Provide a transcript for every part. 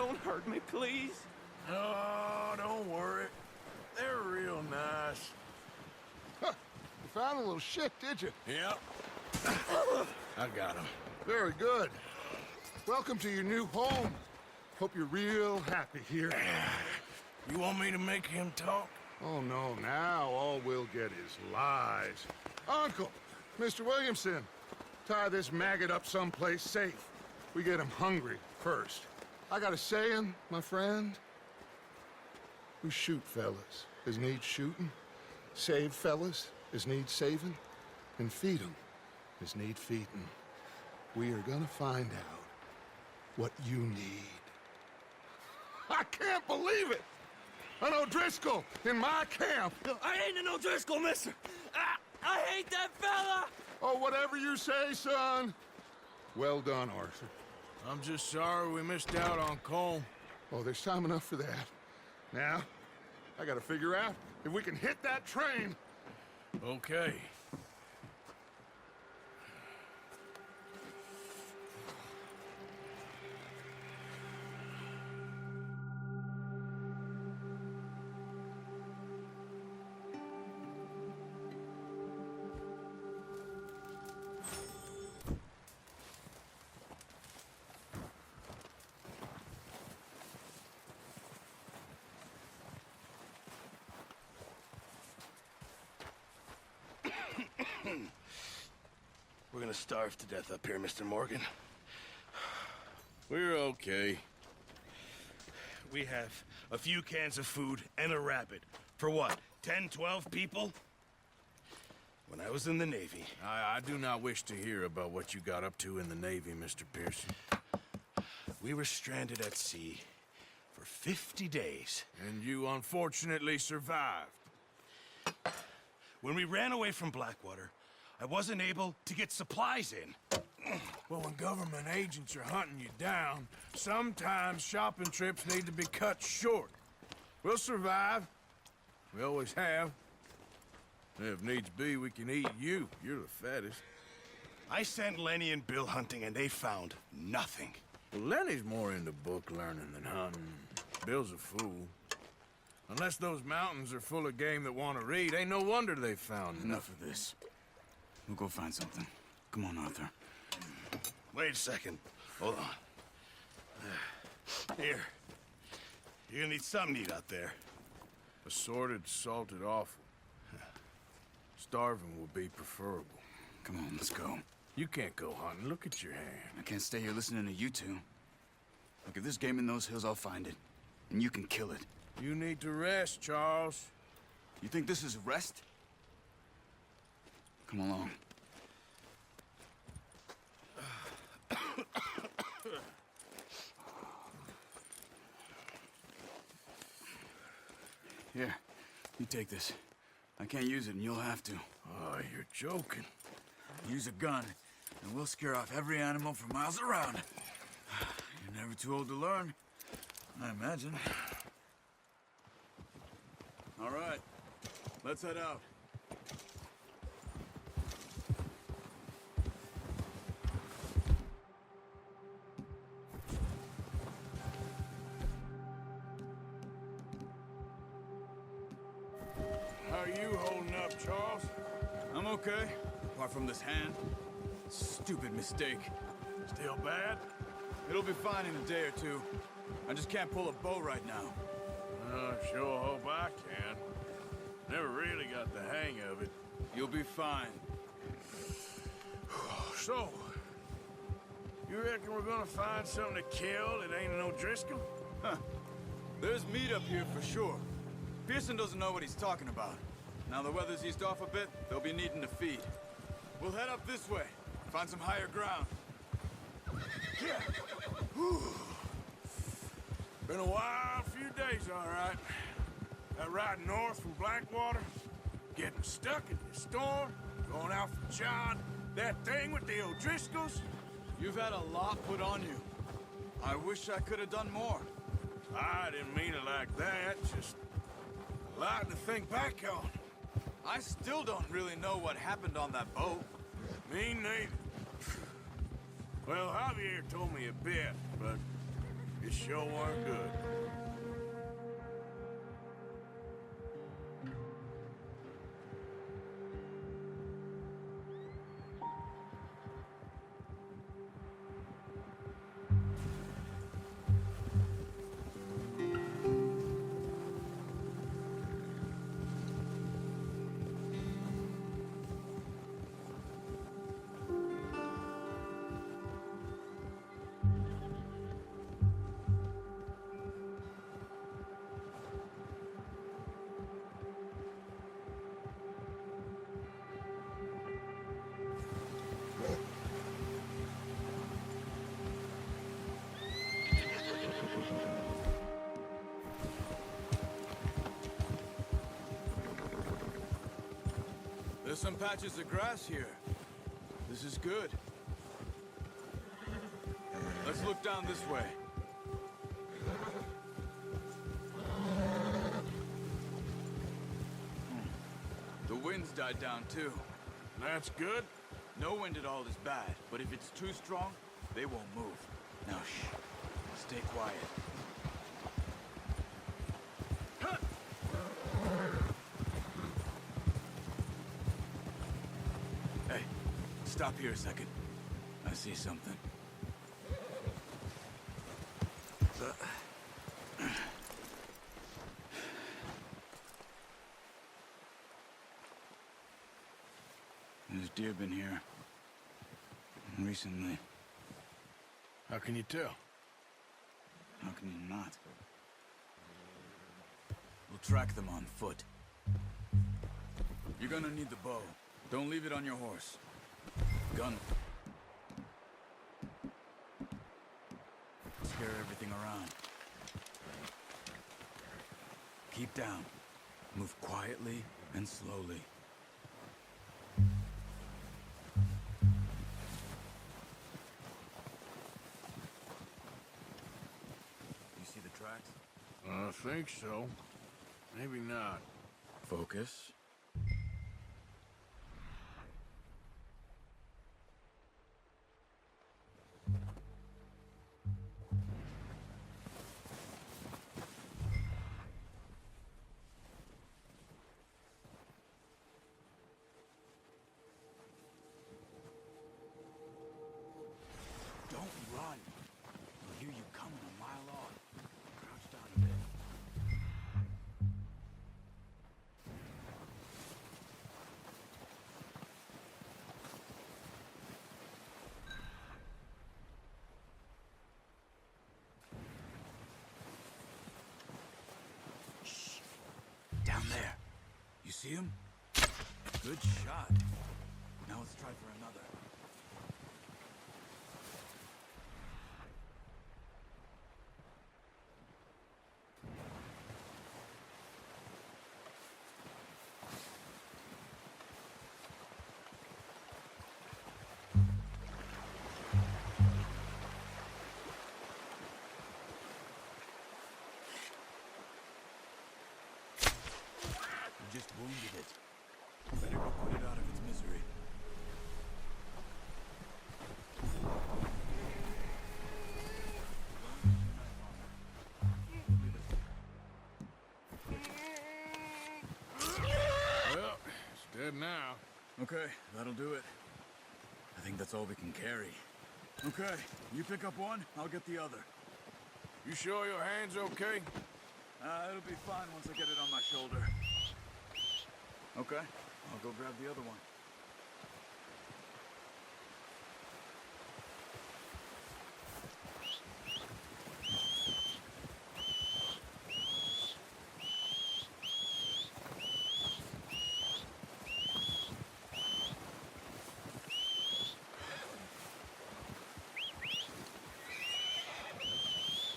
Don't hurt me, please. Oh, don't worry. They're real nice. Huh. You found a little shit, did you? Yep. I got him. Very good. Welcome to your new home. Hope you're real happy here. You want me to make him talk? Oh, no, now all we'll get is lies. Uncle, Mr. Williamson, tie this maggot up someplace safe. We get him hungry first. I got a saying, my friend. We shoot fellas as need shooting, save fellas as need saving, and feed 'em as need feeding. We are gonna find out what you need. I can't believe it! An O'Driscoll in my camp! I ain't an O'Driscoll, mister! I hate that fella! Oh, whatever you say, son. Well done, Arthur. I'm just sorry we missed out on Colm. Oh, there's time enough for that. Now, I gotta figure out if we can hit that train. Okay. We're gonna starve to death up here, Mr. Morgan. We're okay. We have a few cans of food and a rabbit. For what, 10, 12 people? When I was in the Navy... I do not wish to hear about what you got up to in the Navy, Mr. Pearson. We were stranded at sea for 50 days. And you unfortunately survived. When we ran away from Blackwater, I wasn't able to get supplies in. Well, when government agents are hunting you down, sometimes shopping trips need to be cut short. We'll survive. We always have. If needs be, we can eat you. You're the fattest. I sent Lenny and Bill hunting, and they found nothing. Well, Lenny's more into book learning than hunting. Bill's a fool. Unless those mountains are full of game that want to read, ain't no wonder they found Enough of this. We'll go find something. Come on, Arthur. Wait a second. Hold on. Here. You're gonna need something to eat out there. Assorted, salted offal. Starving will be preferable. Come on, let's go. You can't go hunting. Look at your hand. I can't stay here listening to you two. Look, if there's game in those hills, I'll find it. And you can kill it. You need to rest, Charles. You think this is rest? Come along. Here, you take this. I can't use it, and you'll have to. Oh, you're joking. Use a gun, and we'll scare off every animal for miles around. You're never too old to learn, I imagine. All right, let's head out. How are you holding up, Charles? I'm okay, apart from this hand. Stupid mistake. Still bad? It'll be fine in a day or two. I just can't pull a bow right now. Sure hope I can. Never really got the hang of it. You'll be fine. So, you reckon we're gonna find something to kill that ain't an O'Driscoll? Huh. There's meat up here for sure. Pearson doesn't know what he's talking about. Now the weather's eased off a bit, they'll be needing to feed. We'll head up this way, find some higher ground. Yeah. Whew. Been a wild few days, all right. That ride north from Blackwater, getting stuck in the storm, going out for John, that thing with the O'Driscolls. You've had a lot put on you. I wish I could have done more. I didn't mean it like that, just a lot to think back on. I still don't really know what happened on that boat. Me neither. Well, Javier told me a bit, but It sure weren't good. There's some patches of grass here. This is good. Let's look down this way. The wind's died down too. That's good. No wind at all is bad, but if it's too strong, they won't move. Now shh. Stay quiet. Hey, stop here a second. I see something. There's deer been here. Recently. How can you tell? How can you not? We'll track them on foot. You're gonna need the bow. Don't leave it on your horse. Gun. Scare everything around. Keep down. Move quietly and slowly. You see the tracks? I think so. Maybe not. Focus. Don't run. They'll hear you coming a mile off. Crouch down a bit. Shh. Down there. You see him? Good shot. Now let's try for another. You just wounded it. Better go put it out of its misery. Well, it's dead now. Okay, that'll do it. I think that's all we can carry. Okay, you pick up one, I'll get the other. You sure your hand's okay? It'll be fine once I get it on my shoulder. Okay, I'll go grab the other one.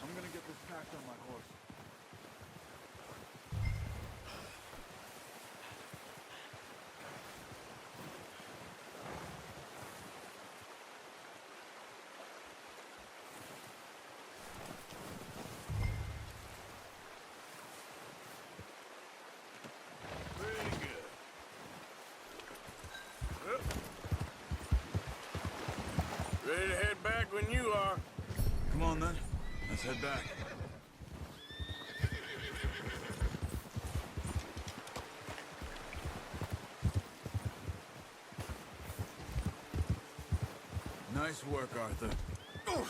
I'm gonna get this packed on my horse. Pretty good. Well, ready to head back when you are. Come on then, let's Let's head back. Nice work, Arthur. Oh,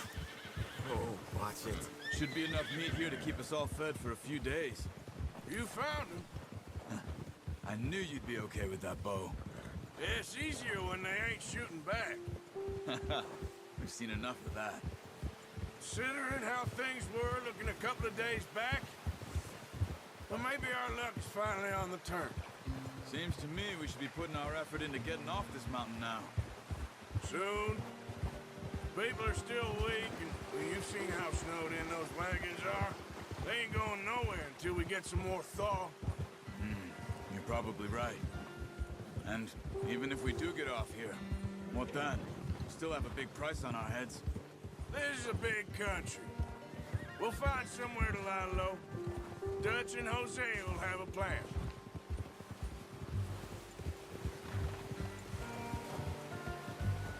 watch it. Should be enough meat here to keep us all fed for a few days. You found him. I knew you'd be okay with that bow. Yeah, it's easier when they ain't shooting back. We've seen enough of that. Considering how things were looking a couple of days back, well, maybe our luck is finally on the turn. Seems to me we should be putting our effort into getting off this mountain now. Soon. People are still weak, and well, you've seen how snowed in those wagons are. They ain't going nowhere until we get some more thaw. You're probably right. And even if we do get off here, what then? Still have a big price on our heads. This is a big country. We'll find somewhere to lie low. Dutch and Hosea will have a plan.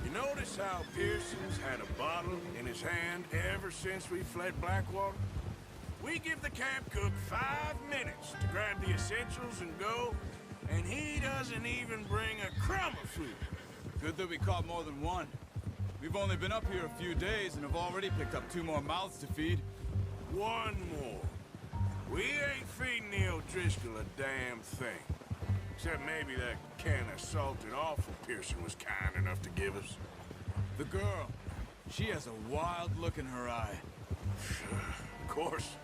You notice how Pearson's had a bottle in his hand ever since we fled Blackwater? We give the camp cook 5 minutes to grab the essentials and go, and he doesn't even bring a crumb of food. Good that we caught more than one. We've only been up here a few days and have already picked up 2 more mouths to feed. 1 more. We ain't feeding the O'Driscoll a damn thing. Except maybe that can of salted offal Pearson was kind enough to give us. The girl, she has a wild look in her eye. Of course.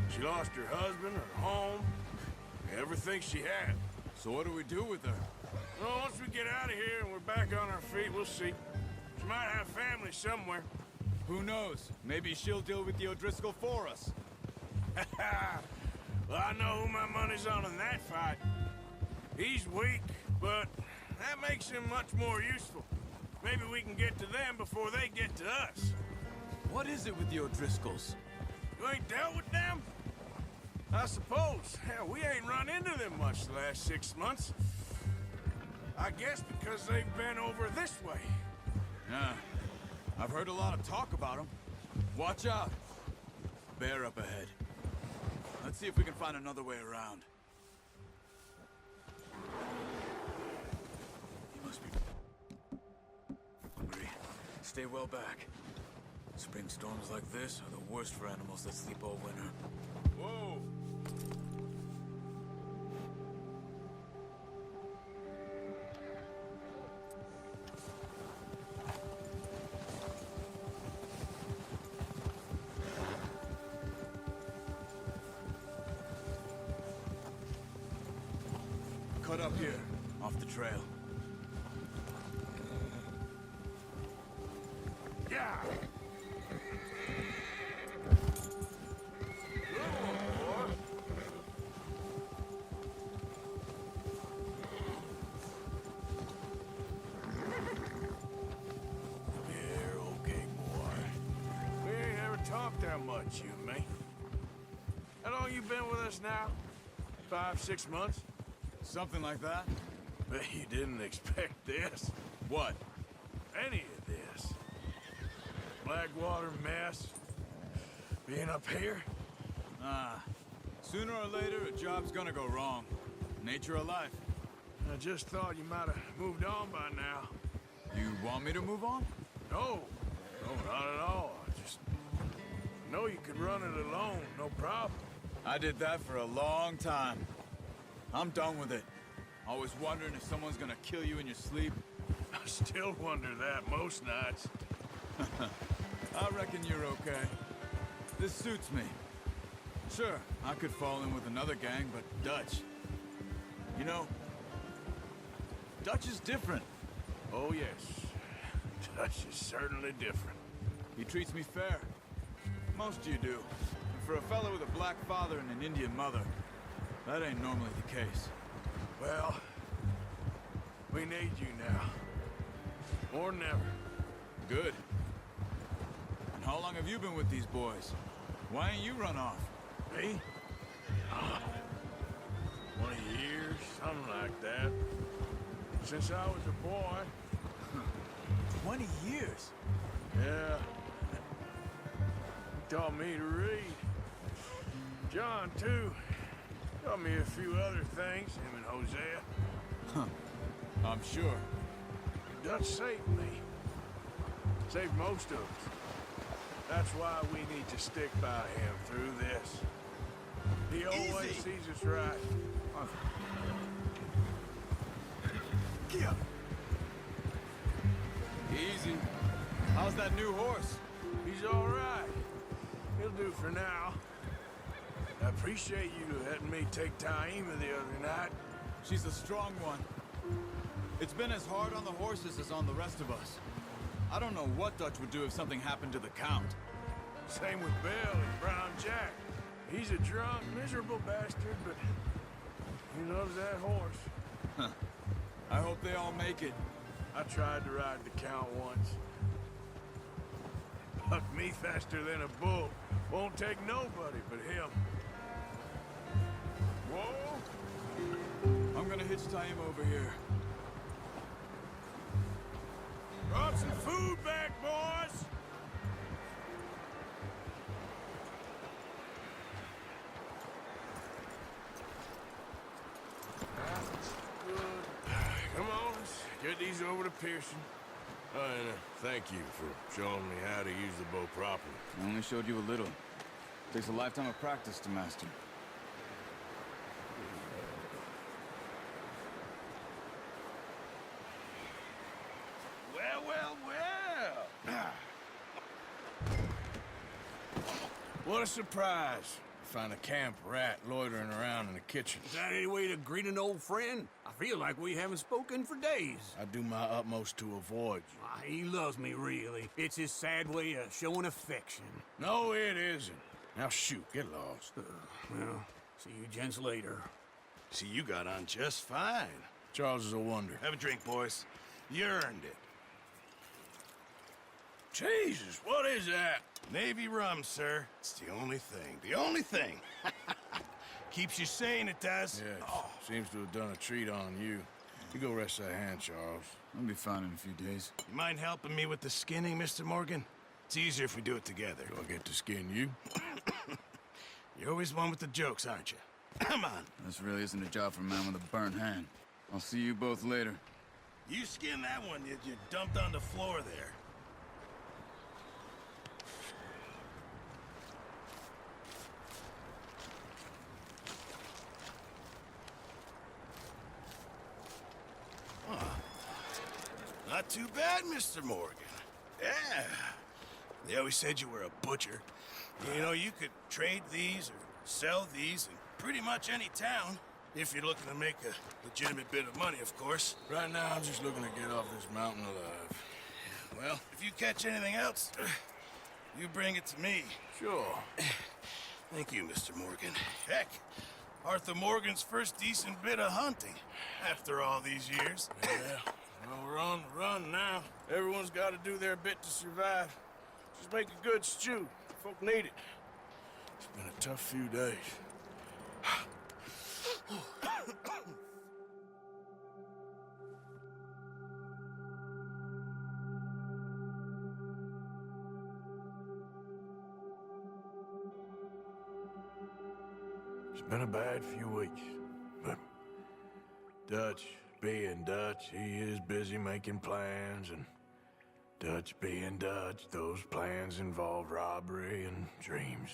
She lost her husband, her home, everything she had. So what do we do with her? Well, once we get out of here and we're back on our feet, we'll see. She might have family somewhere. Who knows? Maybe she'll deal with the O'Driscoll for us. Well, I know who my money's on in that fight. He's weak, but that makes him much more useful. Maybe we can get to them before they get to us. What is it with the O'Driscolls? You ain't dealt with them? I suppose. Hell, we ain't run into them much the last 6 months. I guess because they've been over this way. Yeah, I've heard a lot of talk about them. Watch out. Bear up ahead. Let's see if we can find another way around. He must be hungry. Stay well back. Spring storms like this are the worst for animals that sleep all winter. Whoa! Cut up here, off the trail. Yeah! That much, you and me. How long you been with us now? 5, 6 months? Something like that? Bet you didn't expect this. What? Any of this. Blackwater mess. Being up here. Sooner or later, a job's gonna go wrong. Nature of life. I just thought you might have moved on by now. You want me to move on? No. No, not at all. I just know you could run it alone, no problem. I did that for a long time. I'm done with it. Always wondering if someone's gonna kill you in your sleep. I still wonder that most nights. I reckon you're okay. This suits me. Sure, I could fall in with another gang, but Dutch... You know, Dutch is different. Oh, yes. Dutch is certainly different. He treats me fair. Most of you do. And for a fellow with a black father and an Indian mother, that ain't normally the case. Well, we need you now. More than ever. Good. And how long have you been with these boys? Why ain't you run off? Me? 20 years, something like that. Since I was a boy. 20 years? Yeah. taught me to read. John, too. Taught me a few other things, him and Hosea. I'm sure. Dutch saved me. Saved most of us. That's why we need to stick by him through this. He always sees us right. Yeah. Easy. How's that new horse? He's all right. He'll do for now. I appreciate you letting me take Taima the other night. She's a strong one. It's been as hard on the horses as on the rest of us. I don't know what Dutch would do if something happened to the Count. Same with Bill and Brown Jack. He's a drunk, miserable bastard, but he loves that horse. I hope they all make it. I tried to ride the Count once. Bucked me faster than a bull. Won't take nobody but him. Whoa! I'm gonna hitch Taima over here. Brought some food back, boys! That's good. Come on, let's get these over to Pearson. And thank you for showing me how to use the bow properly. I only showed you a little. Takes a lifetime of practice to master. Well, well, well. What a surprise. Find a camp rat loitering around in the kitchen. Is that any way to greet an old friend? I feel like we haven't spoken for days. I do my utmost to avoid you. Why, he loves me, really. It's his sad way of showing affection. No, it isn't. Now shoot, get lost. Well, see you gents later. See, you got on just fine. Charles is a wonder. Have a drink, boys. You earned it. Jesus, what is that? Navy rum, sir. It's the only thing. The only thing. Keeps you sane, it does. Yeah, seems to have done a treat on you. You go rest that hand, Charles. I'll be fine in a few days. You mind helping me with the skinning, Mr. Morgan? It's easier if we do it together. Do I get to skin you? You're always one with the jokes, aren't you? Come on. This really isn't a job for a man with a burnt hand. I'll see you both later. You skin that one you dumped on the floor there. Not too bad, Mr. Morgan. Yeah. They always said you were a butcher. You know, you could trade these or sell these in pretty much any town. If you're looking to make a legitimate bit of money, of course. Right now, I'm just looking to get off this mountain alive. Well, if you catch anything else, you bring it to me. Sure. Thank you, Mr. Morgan. Heck, Arthur Morgan's first decent bit of hunting after all these years. Yeah. Well, we're on the run now. Everyone's got to do their bit to survive. Just make a good stew. Folk need it. It's been a tough few days. It's been a bad few weeks, but Dutch being Dutch, he is busy making plans, and Dutch being Dutch, those plans involve robbery and dreams.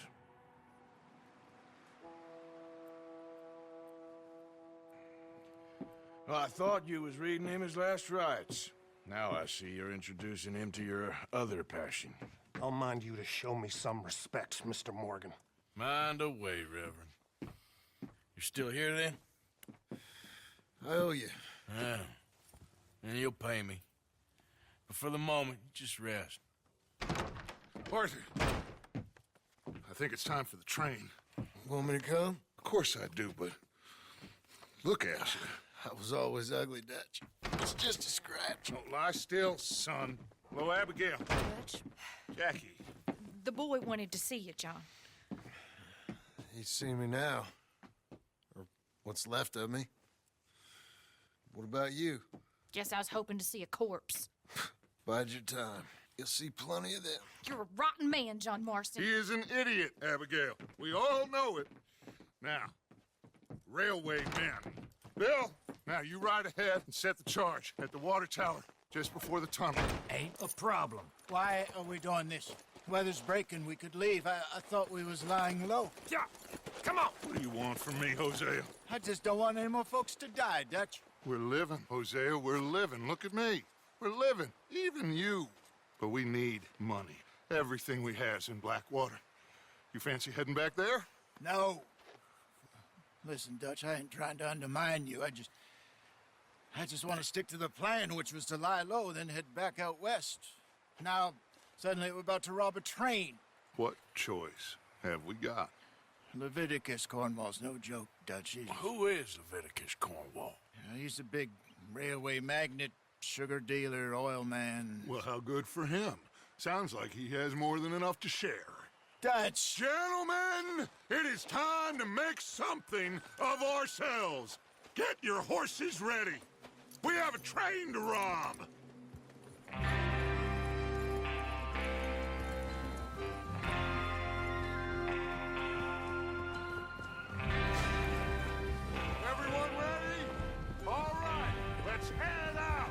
Well, I thought you was reading him his last rites. Now I see you're introducing him to your other passion. I'll mind you to show me some respect, Mr. Morgan. Mind away, Reverend. You're still here, then? I owe you. Yeah. And you'll pay me. But for the moment, just rest. Arthur, I think it's time for the train. Want me to come? Of course I do, but look at you. I was always ugly, Dutch. It's just a scratch. Don't lie still, son. Hello, Abigail. Dutch, Jackie. the boy wanted to see you, John. He's seen me now. Or what's left of me. What about you? Guess I was hoping to see a corpse. Bide your time. You'll see plenty of them. You're a rotten man, John Marston. He is an idiot, Abigail. We all know it. Now, railway men. Bill, now you ride ahead and set the charge at the water tower just before the tunnel. Ain't a problem. Why are we doing this? Weather's breaking. We could leave. I thought we was lying low. Yeah, come on. What do you want from me, Hosea? I just don't want any more folks to die, Dutch. We're living, Hosea. We're living. Look at me. We're living. Even you. But we need money. Everything we has in Blackwater. You fancy heading back there? No. Listen, Dutch, I ain't trying to undermine you. I just want to stick to the plan, which was to lie low, then head back out west. Now, suddenly we're about to rob a train. What choice have we got? Leviticus Cornwall's no joke, Dutch. Who is Leviticus Cornwall? He's a big railway magnate, sugar dealer, oil man. Well, how good for him. Sounds like he has more than enough to share. Dutch! Gentlemen, it is time to make something of ourselves. Get your horses ready. We have a train to rob. Everyone ready? All right, let's head out.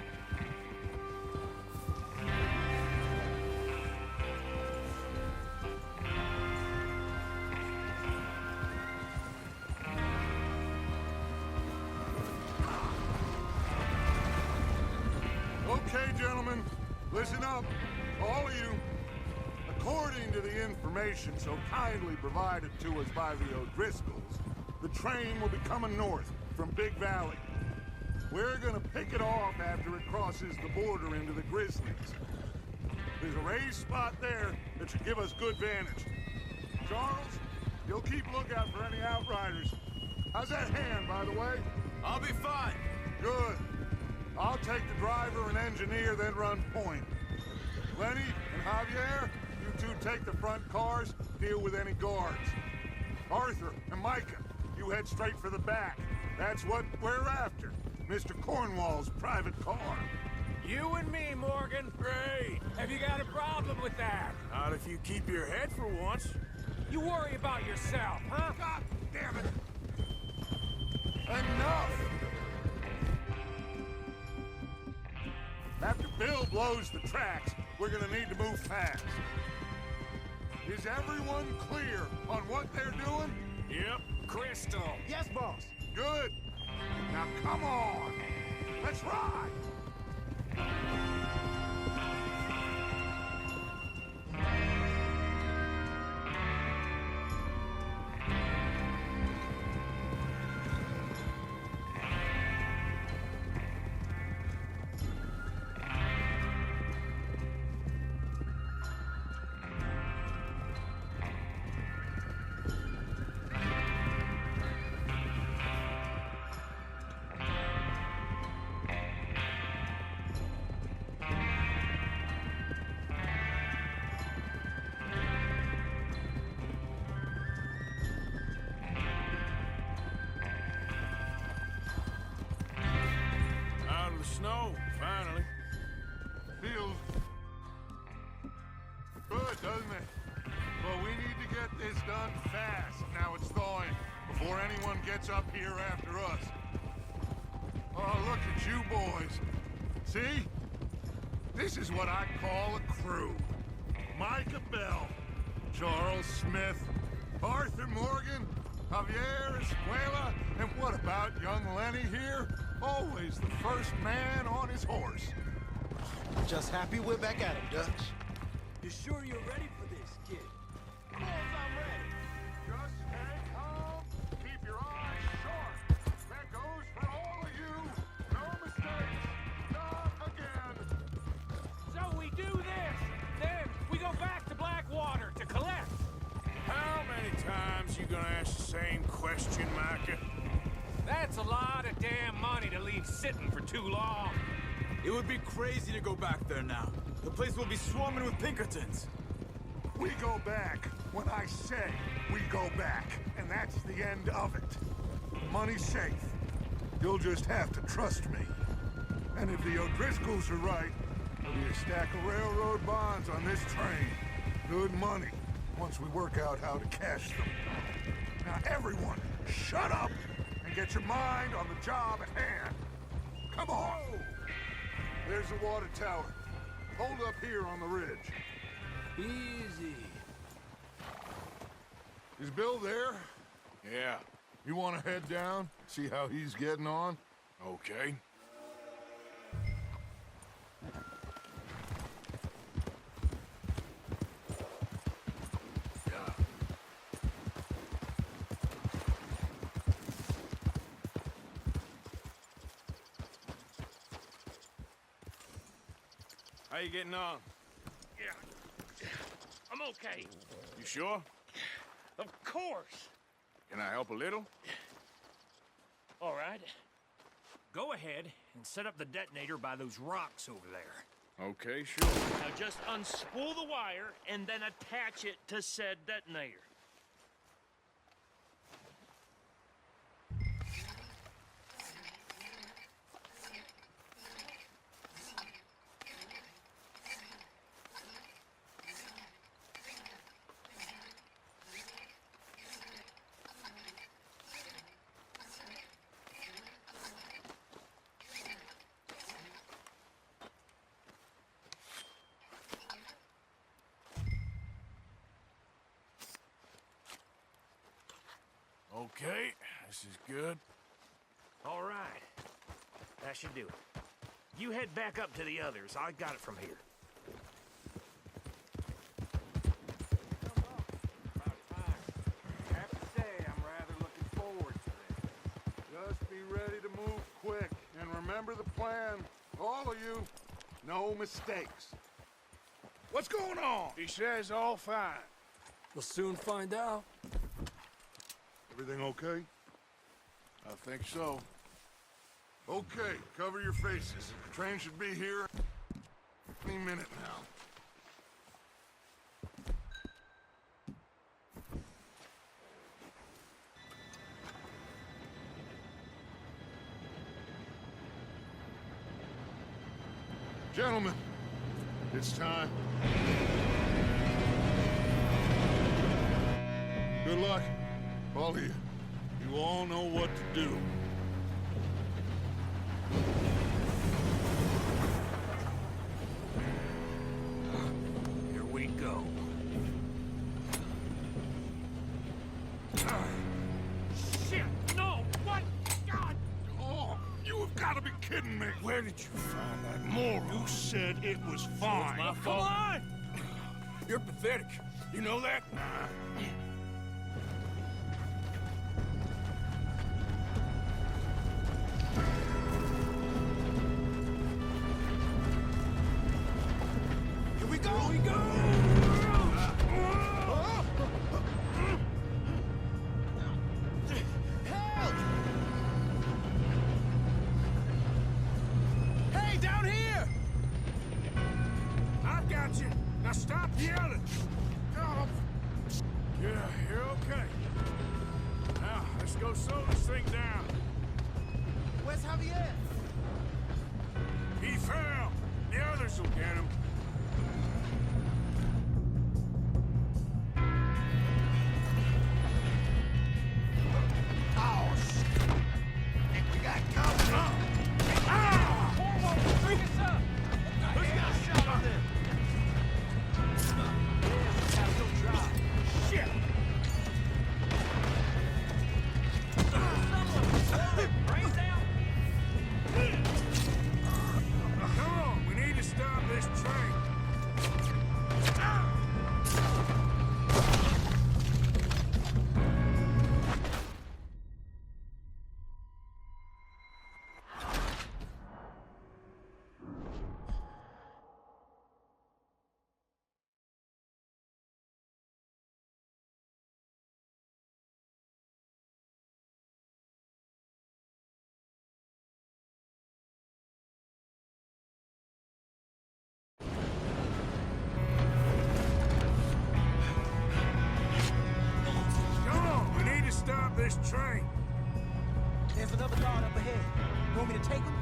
Okay, gentlemen, listen up, all of you. According to the information so kindly provided to us by the O'Driscolls, the train will be coming north from Big Valley. We're gonna pick it off after it crosses the border into the Grizzlies. There's a raised spot there that should give us good vantage. Charles, you'll keep lookout for any outriders. How's that hand, by the way? I'll be fine. Good. I'll take the driver and engineer, then run point. Lenny and Javier, you two take the front cars, deal with any guards. Arthur and Micah, you head straight for the back. That's what we're after. Mr. Cornwall's private car. You and me, Morgan. Great. Have you got a problem with that? Not if you keep your head for once. You worry about yourself, huh? God damn it! Enough! After Bill blows the tracks, we're gonna need to move fast. Is everyone clear on what they're doing? Yep. Crystal. Yes, boss. Good. Now come on. Let's ride. Out of the snow, finally. Feels good, doesn't it? But we need to get this done fast. Now it's thawing, before anyone gets up here after us. Oh, look at you boys. See? This is what I call a crew. Micah Bell, Charles Smith, Arthur Morgan, Javier Escuela, and what about young Lenny here? Always the first man on his horse. Just happy we're back at it, Dutch. You sure you're ready for this, kid? Of course I'm ready. Just stay calm. Keep your eyes sharp. That goes for all of you. No mistakes. Not again. So we do this, then we go back to Blackwater to collect. How many times you gonna ask the same question, Micah? That's a lot of damn money to leave sitting for too long. It would be crazy to go back there now. The place will be swarming with Pinkertons. We go back when I say we go back, and that's the end of it. Money's safe. You'll just have to trust me. And if the O'Driscolls are right, There'll be a stack of railroad bonds on this train. Good money, once we work out how to cash them. Now everyone, shut up and get your mind on the job at hand. Come on. There's the water tower. Hold up here on the ridge. Easy. Is Bill there? Yeah, You want to head down, see how he's getting on? okay. How you getting on? Yeah. I'm okay. You sure? Of course. Can I help a little? All right. Go ahead and set up the detonator by those rocks over there. Okay, sure. Now just unspool the wire and then attach it to said detonator. Okay, this is good. All right. That should do it. You head back up to the others. I got it from here. About time. I have to say, I'm rather looking forward to this. Just be ready to move quick, and remember the plan. All of you, no mistakes. What's going on? He says all fine. We'll soon find out. Everything okay? I think so. Okay, cover your faces. The train should be here any minute now. Gentlemen, it's time. Good luck, all of you. You all know what to do. Here we go. Shit! No! What? God! Oh, you have got to be kidding me. Where did you find that moron? You said it was fine. My Come fault. on! You're pathetic. You know that? Nah. Here we go! Here we go! Help! Hey, down here! I got you. Now stop yelling. Oh. Yeah, you're okay. Now, let's go slow this thing down. Where's Javier? He fell. The others will get him. Oh, shit! Think we got company? Bring us up! Who's got a shot on this? Shit! Brains down! Come on, we need to stop this train. Come on, we need to stop this train. There's another guard up ahead. You want me to take him?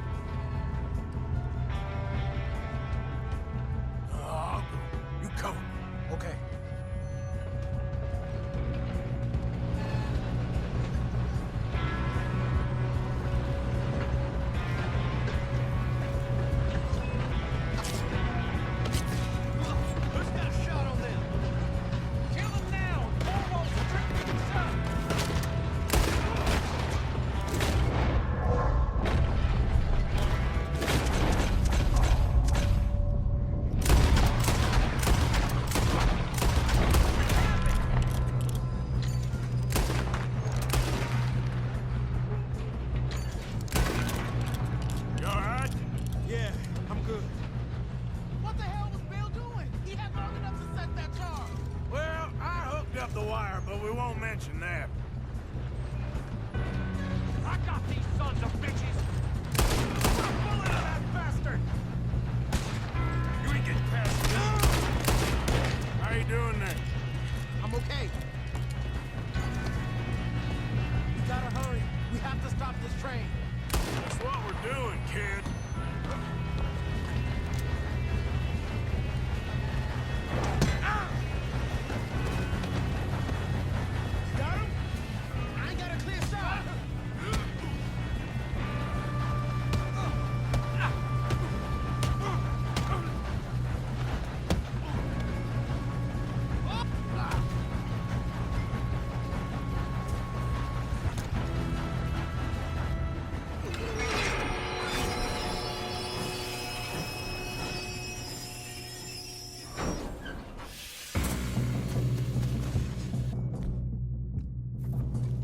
fire, but we won't mention that. I got these sons of bitches! Put a bullet in that bastard! You ain't getting past me. How you doing there? I'm okay. We gotta hurry. We have to stop this train. That's what we're doing, kid. Got him? I ain't got a clear shot.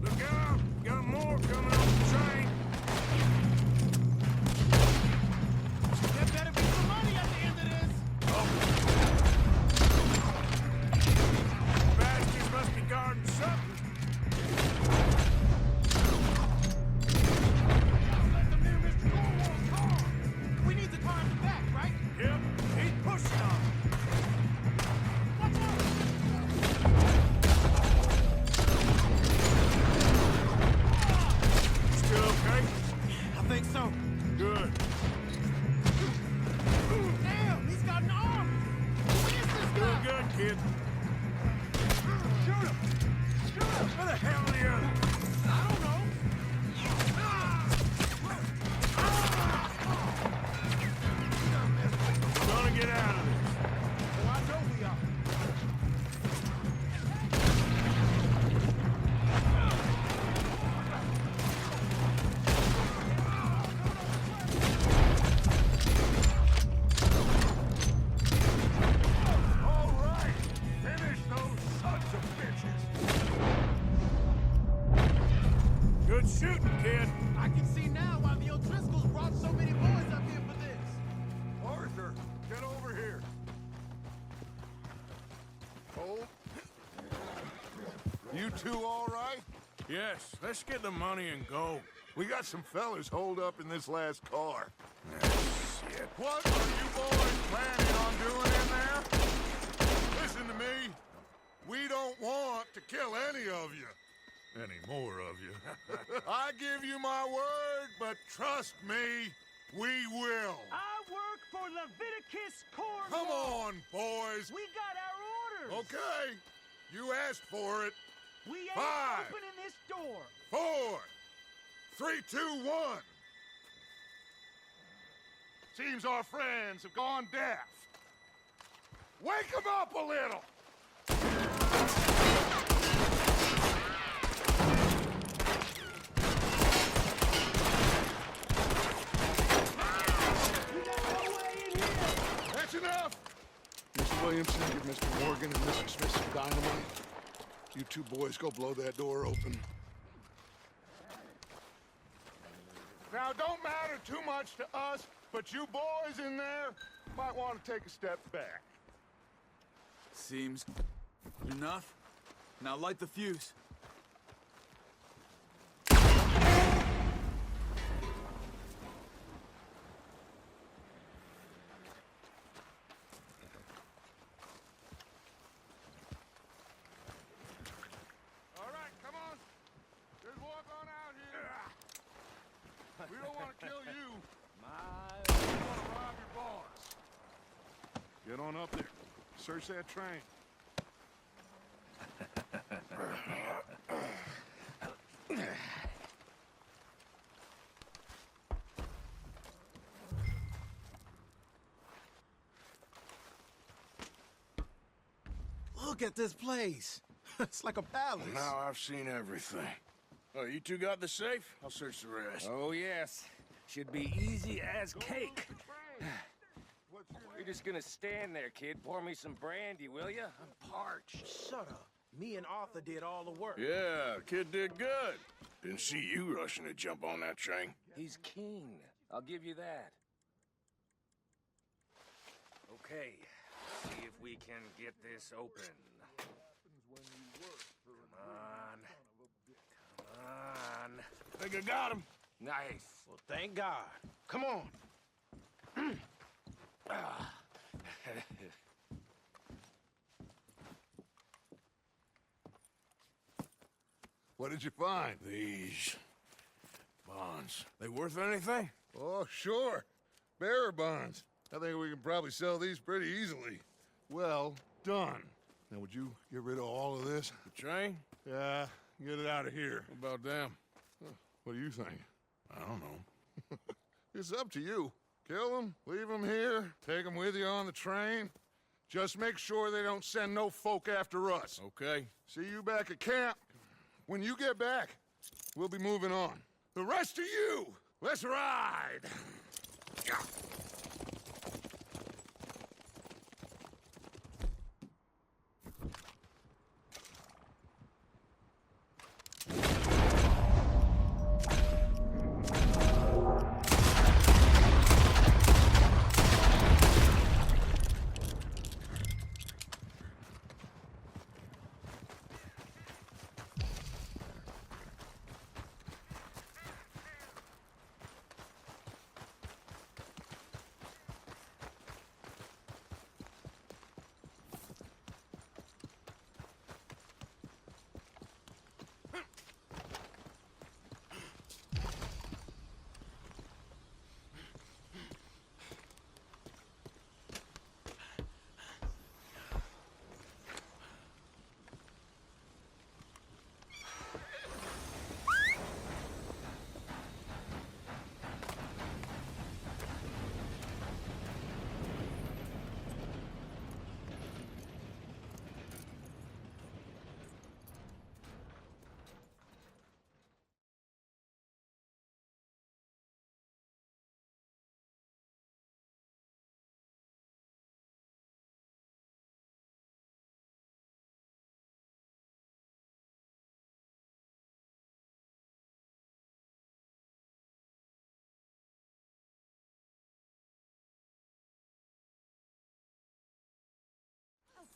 Look out! Got more coming off the train. There better be some money at the end of this. Bastards must be guarding something. Let them near Mr. Cornwall's car. We need the car in the back, right? Yep, he's pushing on. Watch out! Still okay? I think so. Good. Damn, he's got an arm. Who is this Doing guy? good, kid. Shoot him! Shoot him! Where the hell are the others? I don't know. We're gonna get out of this. Oh, I know we are. All right! Finish those sons of bitches! Good shooting, kid. I can see now why the O'Driscolls brought so many boys up here for this. Arthur, get over here. Hold. You two all right? Yes, let's get the money and go. We got some fellas holed up in this last car. Shit. What are you boys planning on doing in there? Listen to me. We don't want to kill any of you. Any more of you. I give you my word, but trust me, we will. I work for Leviticus Cornwall! Come on, boys. We got our orders! Okay. You asked for it. We ain't 5, opening this door! 4, 3, 2, 1. Seems our friends have gone deaf. Wake them up a little. That's enough. Mr. Williamson, give Mr. Morgan and Mr. Smith some dynamite. You two boys go blow that door open. Now, don't matter too much to us, but you boys in there might want to take a step back. Seems enough. Now light the fuse. All right, come on. Just walk on out here. We don't want to kill you. We want to rob your boss. Get on up there. Search that train. Look at this place. It's like a palace. Now I've seen everything. Oh, you two got the safe? I'll search the rest. Oh, yes. Should be easy as cake. You're just gonna stand there, kid. Pour me some brandy, will ya? I'm parched. Shut up. Me and Arthur did all the work. Yeah, kid did good. Didn't see you rushing to jump on that train. He's keen. I'll give you that. Okay, see if we can get this open. I got him. Nice. Well, thank God. Come on. What did you find? These bonds. They worth anything? Oh, sure. Bearer bonds. I think we can probably sell these pretty easily. Well done. Now, would you get rid of all of this? The train? Yeah, get it out of here. What about them? What do you think? I don't know. It's up to you. Kill them, leave them here, take them with you on the train. Just make sure they don't send no folk after us. Okay. See you back at camp. When you get back, we'll be moving on. The rest of you, let's ride!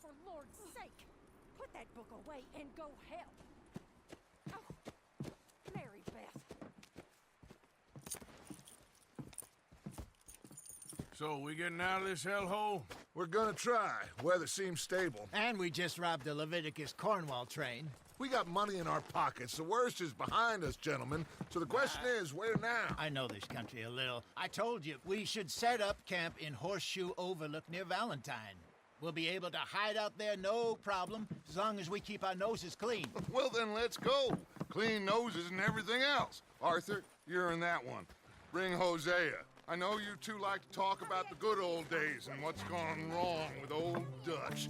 For Lord's sake, put that book away and go help. Oh, Mary Beth. So, we getting out of this hellhole? We're gonna try. Weather seems stable. And we just robbed the Leviticus Cornwall train. We got money in our pockets. The worst is behind us, gentlemen. So the question is, where now? I know this country a little. I told you, we should set up camp in Horseshoe Overlook near Valentine. We'll be able to hide out there no problem, as long as we keep our noses clean. Well, then let's go. Clean noses and everything else. Arthur, you're in that one. Bring Hosea. I know you two like to talk about the good old days and what's gone wrong with old Dutch.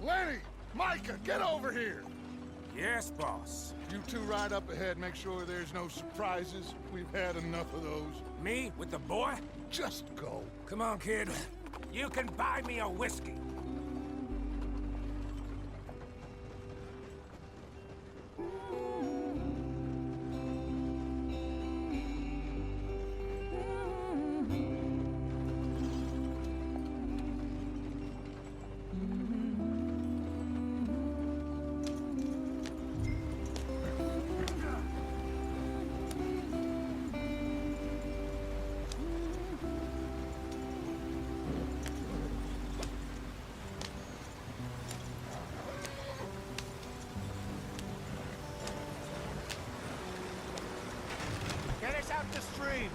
Lenny! Micah, get over here! Yes, boss. You two ride up ahead, make sure there's no surprises. We've had enough of those. Me with the boy? Just go. Come on, kid. You can buy me a whiskey. stream.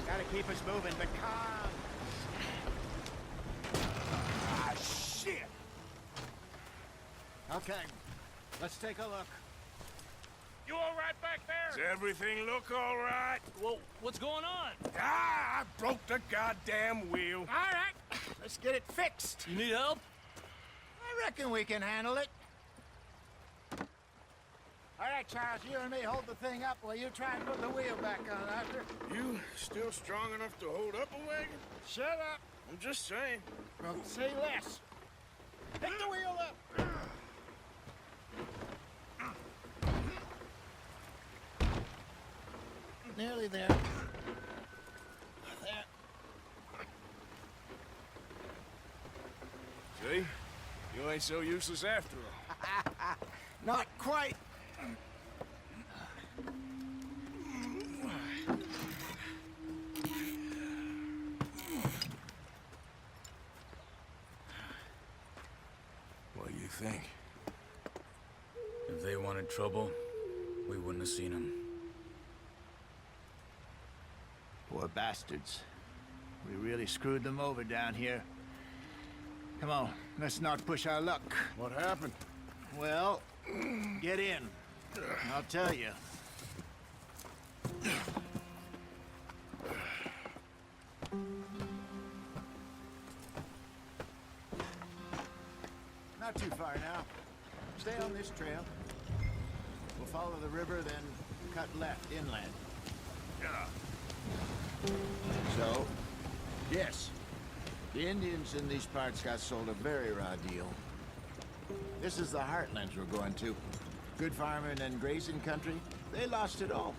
Gotta keep us moving, but calm. Ah, shit! Okay, let's take a look. You all right back Does there? everything look all right? Well, what's going on? Ah, I broke the goddamn wheel. All right, let's get it fixed. You need help? I reckon we can handle it. All right, Charles, you and me hold the thing up while you try and put the wheel back on, Arthur. You still strong enough to hold up a wagon? Shut up. I'm just saying. Well, say less. Pick the wheel up. Nearly there. There. See? You ain't so useless after all. Not quite. What do you think? If they wanted trouble, we wouldn't have seen them. Poor bastards. We really screwed them over down here. Come on, let's not push our luck. What happened? Well, get in. I'll tell you. Not too far now. Stay on this trail. We'll follow the river, then cut left inland. So, yes, the Indians in these parts got sold a very raw deal. This is the heartlands we're going to. Good farming and grazing country, they lost it all.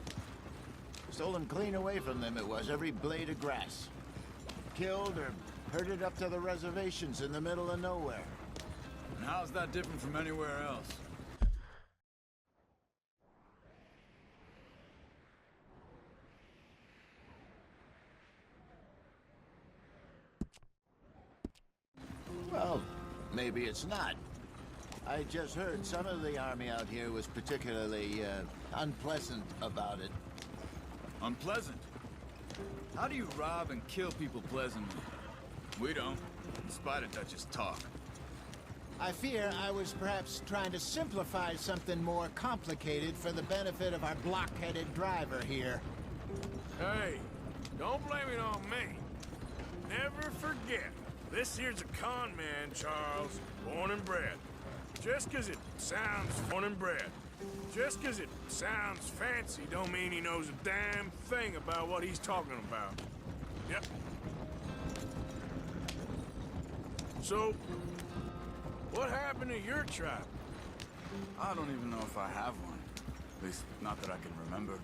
Stolen clean away from them it was, every blade of grass. Killed or herded up to the reservations in the middle of nowhere. And how's that different from anywhere else? Well, maybe it's not. I just heard some of the army out here was particularly, unpleasant about it. Unpleasant? How do you rob and kill people pleasantly? We don't, in spite of Dutch's talk. I fear I was perhaps trying to simplify something more complicated for the benefit of our block-headed driver here. Hey, don't blame it on me. Never forget, this here's a con man, Charles, born and bred. Just 'cause it sounds born and bred. Just 'cause it sounds fancy don't mean he knows a damn thing about what he's talking about. Yep. So, what happened to your tribe? I don't even know if I have one. At least, not that I can remember.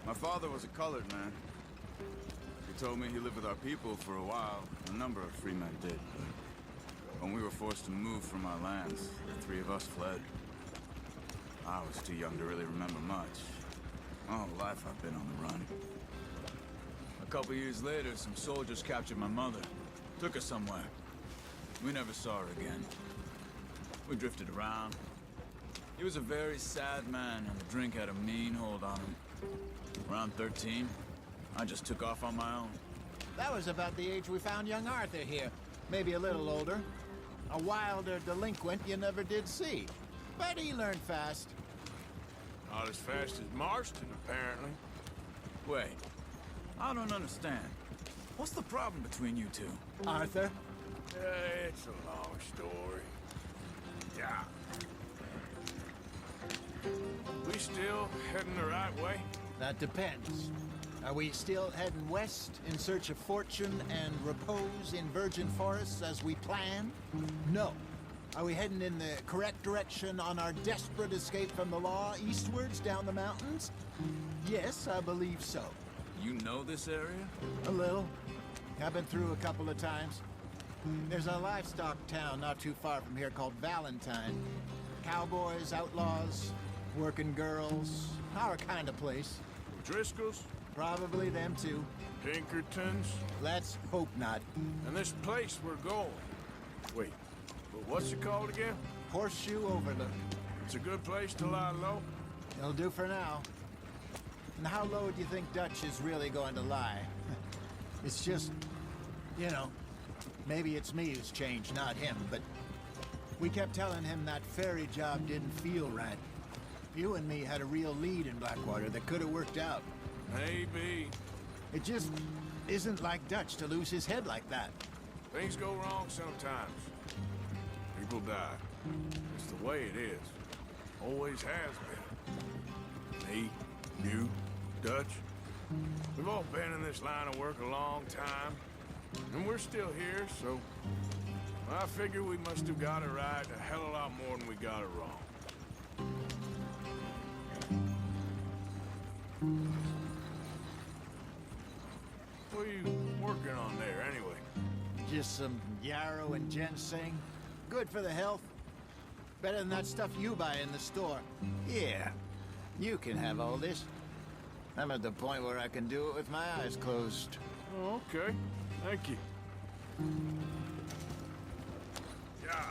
My father was a colored man. He told me he lived with our people for a while. A number of free men did, but when we were forced to move from our lands, the three of us fled. I was too young to really remember much. My whole life I've been on the run. A couple years later, some soldiers captured my mother. Took her somewhere. We never saw her again. We drifted around. He was a very sad man, and the drink had a mean hold on him. Around 13, I just took off on my own. That was about the age we found young Arthur here. Maybe a little older. A wilder delinquent you never did see. But he learned fast. Not as fast as Marston, apparently. Wait, I don't understand. What's the problem between you two? Arthur? It's a long story. Yeah. We still heading the right way? That depends. Are we still heading west in search of fortune and repose in virgin forests as we planned? No. Are we heading in the correct direction on our desperate escape from the law eastwards down the mountains? Yes, I believe so. You know this area? A little. I've been through a couple of times. There's a livestock town not too far from here called Valentine. Cowboys, outlaws, working girls, our kind of place. Driscoll's? Probably them too. Pinkertons? Let's hope not. And this place we're going. Wait, but what's it called again? Horseshoe Overlook. It's a good place to lie low? It'll do for now. And how low do you think Dutch is really going to lie? It's just, you know, maybe it's me who's changed, not him, but we kept telling him that ferry job didn't feel right. You and me had a real lead in Blackwater that could have worked out. Maybe. It just isn't like Dutch to lose his head like that. Things go wrong sometimes. People die. It's the way it is. Always has been. Me, you, Dutch. We've all been in this line of work a long time. And we're still here, so... I figure we must have got it right a hell of a lot more than we got it wrong. What are you working on there, anyway? Just some yarrow and ginseng. Good for the health. Better than that stuff you buy in the store. Yeah, you can have all this. I'm at the point where I can do it with my eyes closed. Oh, okay. Thank you. Yeah.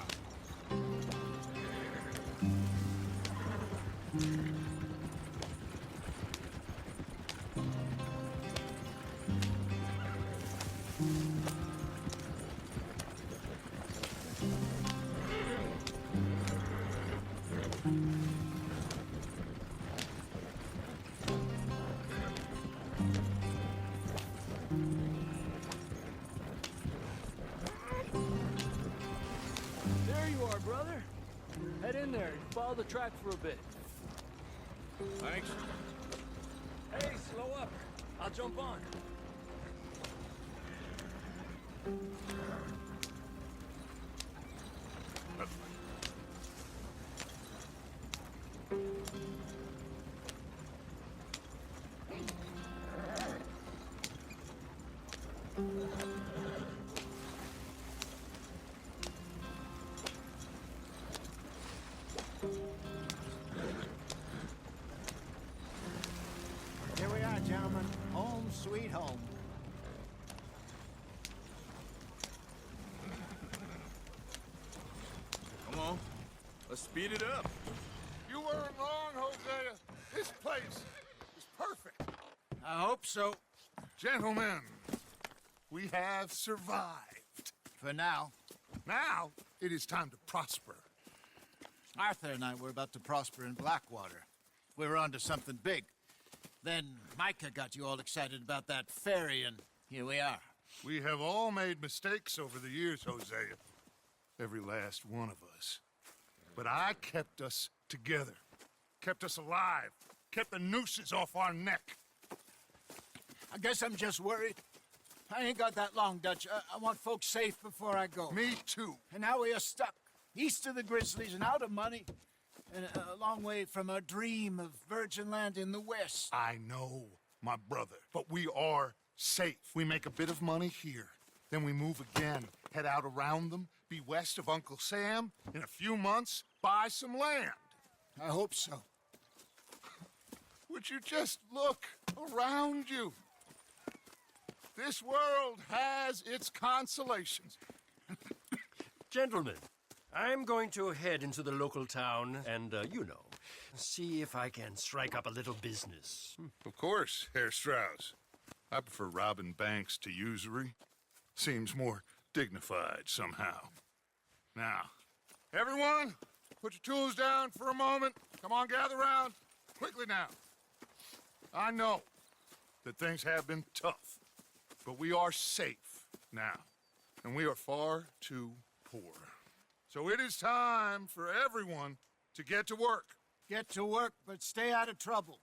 There you are, brother. Head in there and follow the track for a bit. Thanks. Hey, slow up. I'll jump on. Here we are, gentlemen. Home sweet home. Come on. Let's speed it up. You weren't wrong, Hosea. This place is perfect. I hope so. Gentlemen, we have survived. For now. Now, it is time to prosper. Arthur and I were about to prosper in Blackwater. We were onto something big. Then Micah got you all excited about that ferry, and here we are. We have all made mistakes over the years, Hosea. Every last one of us. But I kept us together. Kept us alive. Kept the nooses off our neck. I guess I'm just worried. I ain't got that long, Dutch. I want folks safe before I go. Me too. And now we are stuck. East of the Grizzlies and out of money. And a long way from our dream of virgin land in the west. I know, my brother. But we are safe. We make a bit of money here. Then we move again. Head out around them. Be west of Uncle Sam. In a few months, buy some land. I hope so. Would you just look around you? This world has its consolations. Gentlemen, I'm going to head into the local town and, see if I can strike up a little business. Of course, Herr Strauss. I prefer robbing banks to usury. Seems more dignified somehow. Now, everyone, put your tools down for a moment. Come on, gather round. Quickly now. I know that things have been tough, but we are safe now, and we are far too poor. So it is time for everyone to get to work. Get to work, but stay out of trouble.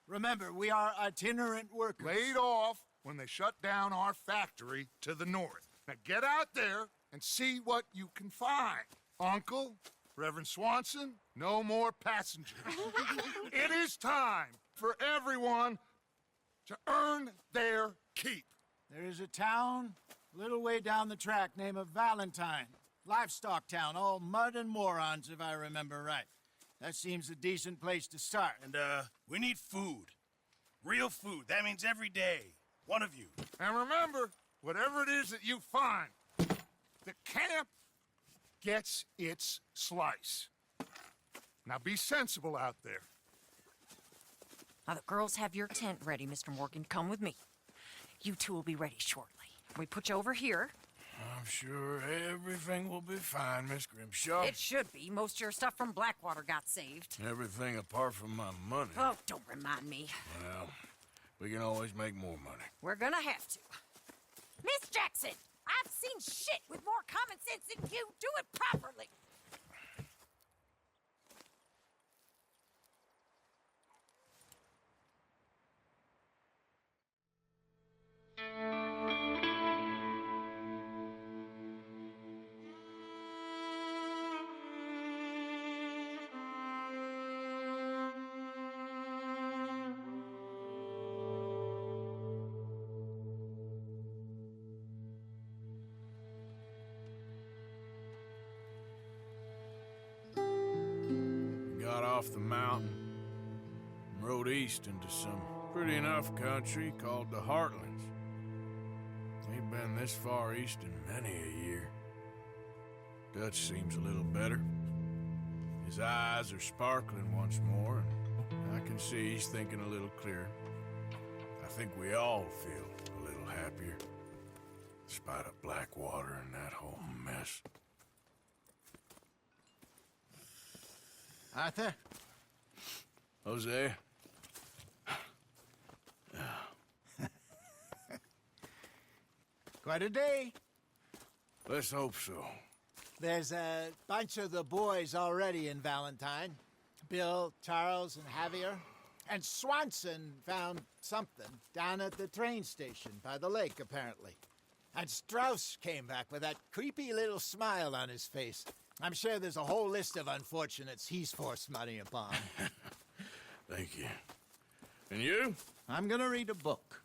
Remember, we are itinerant workers. Laid off when they shut down our factory to the north. Now get out there and see what you can find. Uncle, Reverend Swanson, no more passengers. It is time for everyone to earn their keep. There is a town a little way down the track named Valentine. Livestock town, all mud and morons, if I remember right. That seems a decent place to start. And, we need food. Real food. That means every day. One of you. And remember, whatever it is that you find, the camp gets its slice. Now be sensible out there. Now, the girls have your tent ready, Mr. Morgan. Come with me. You two will be ready shortly. We put you over here. I'm sure everything will be fine, Miss Grimshaw. It should be. Most of your stuff from Blackwater got saved. Everything apart from my money. Oh, don't remind me. Well, we can always make more money. We're gonna have to. Miss Jackson, I've seen shit with more common sense than you. Do it properly. Got off the mountain and rode east into some pretty enough country called the Heartlands. Ain't been this far east in many a year. Dutch seems a little better. His eyes are sparkling once more, and I can see he's thinking a little clearer. I think we all feel a little happier, in spite of Blackwater and that whole mess. Arthur? Jose? Quite a day. Let's hope so. There's a bunch of the boys already in Valentine. Bill, Charles, and Javier. And Swanson found something down at the train station by the lake, apparently. And Strauss came back with that creepy little smile on his face. I'm sure there's a whole list of unfortunates he's forced money upon. Thank you. And you? I'm gonna read a book.